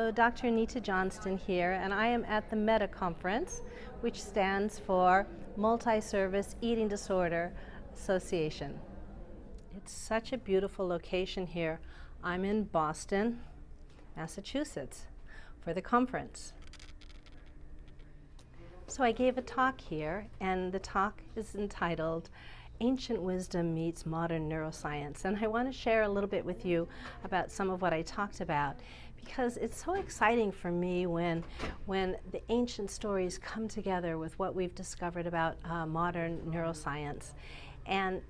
Hello, Dr. Anita Johnston here, and I am at the META conference, which stands for Multi-Service Eating Disorder Association. It's such a beautiful location here. I'm in Boston, Massachusetts, for the conference. So I gave a talk here, and the talk is entitled Ancient Wisdom Meets Modern Neuroscience. And I want to share a little bit with you about some of what I talked about, because it's so exciting for me when the ancient stories come together with what we've discovered about modern neuroscience. And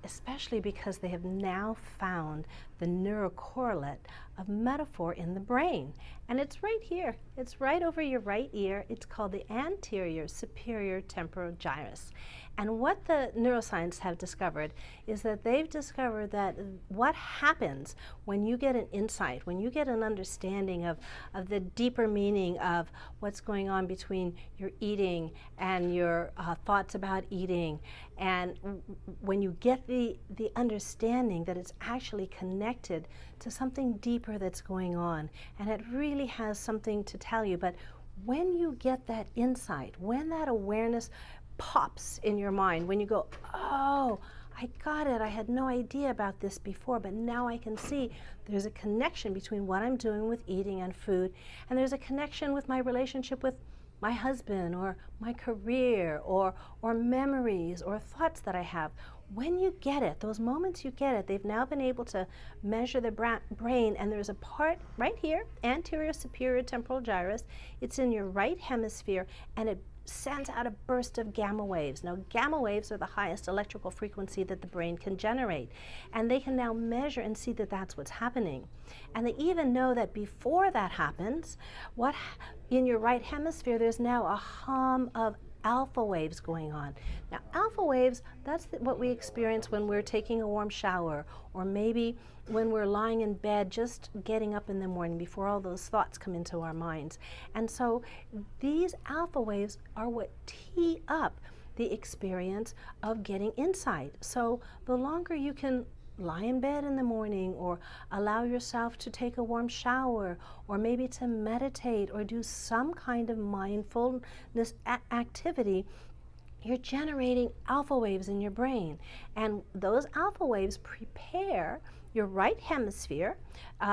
especially because they have now found the neuro-correlate of metaphor in the brain. And it's right here. It's right over your right ear. It's called the anterior superior temporal gyrus. And what the neuroscience have discovered is that they've discovered that what happens when you get an insight, when you get an understanding of the deeper meaning of what's going on between your eating and your thoughts about eating, and when you get the understanding that it's actually connected to something deeper that's going on, and it really has something to tell you. But when you get that insight, when that awareness pops in your mind, when you go, oh, I got it, I had no idea about this before, but now I can see there's a connection between what I'm doing with eating and food, and there's a connection with my relationship with my husband, or my career, or memories, or thoughts that I have. When you get it, those moments you get it, they've now been able to measure the brain, and there's a part right here, anterior superior temporal gyrus. It's in your right hemisphere, and it sends out a burst of gamma waves. Now, gamma waves are the highest electrical frequency that the brain can generate, and they can now measure and see that that's what's happening. And they even know that before that happens, in your right hemisphere, there's now a hum of alpha waves going on. Now, alpha waves, that's what we experience when we're taking a warm shower, or maybe when we're lying in bed just getting up in the morning before all those thoughts come into our minds. And so these alpha waves are what tee up the experience of getting insight. So the longer you can lie in bed in the morning, or allow yourself to take a warm shower, or maybe to meditate or do some kind of mindfulness activity, you're generating alpha waves in your brain. And those alpha waves prepare your right hemisphere,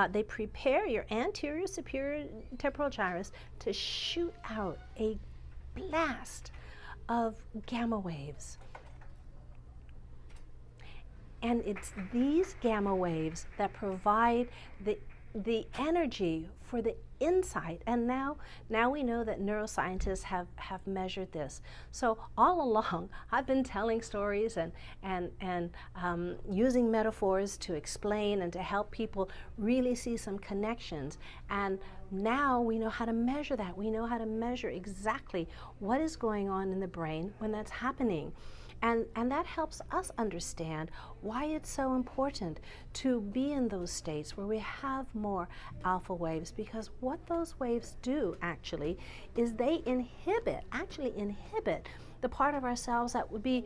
they prepare your anterior superior temporal gyrus to shoot out a blast of gamma waves. And it's these gamma waves that provide the energy for the insight. And now we know that neuroscientists have measured this. So all along, I've been telling stories and using metaphors to explain and to help people really see some connections. And now we know how to measure that. We know how to measure exactly what is going on in the brain when that's happening. And that helps us understand why it's so important to be in those states where we have more alpha waves, because what those waves do actually is they actually inhibit the part of ourselves that would be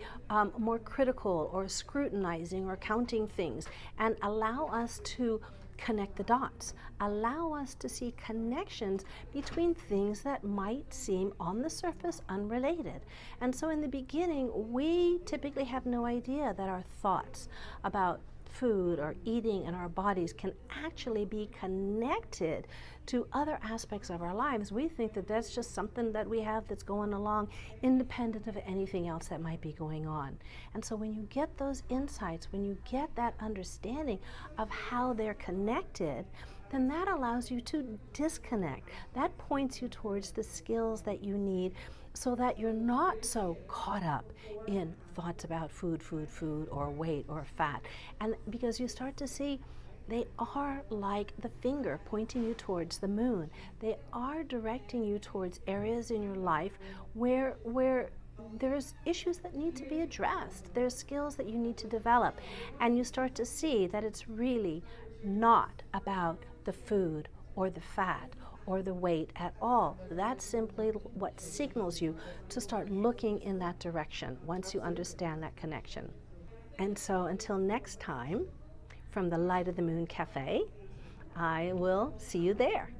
more critical or scrutinizing or counting things, and allow us to connect the dots, allow us to see connections between things that might seem on the surface unrelated. And so in the beginning, we typically have no idea that our thoughts about food or eating in our bodies can actually be connected to other aspects of our lives. We think that that's just something that we have that's going along independent of anything else that might be going on. And so when you get those insights, when you get that understanding of how they're connected, then that allows you to disconnect. That points you towards the skills that you need so that you're not so caught up in thoughts about food, or weight, or fat. And because you start to see they are like the finger pointing you towards the moon. They are directing you towards areas in your life where there's issues that need to be addressed. There's skills that you need to develop. And you start to see that it's really not about the food or the fat or the weight at all. That's simply what signals you to start looking in that direction once you understand that connection. And so until next time, from the Light of the Moon Cafe, I will see you there.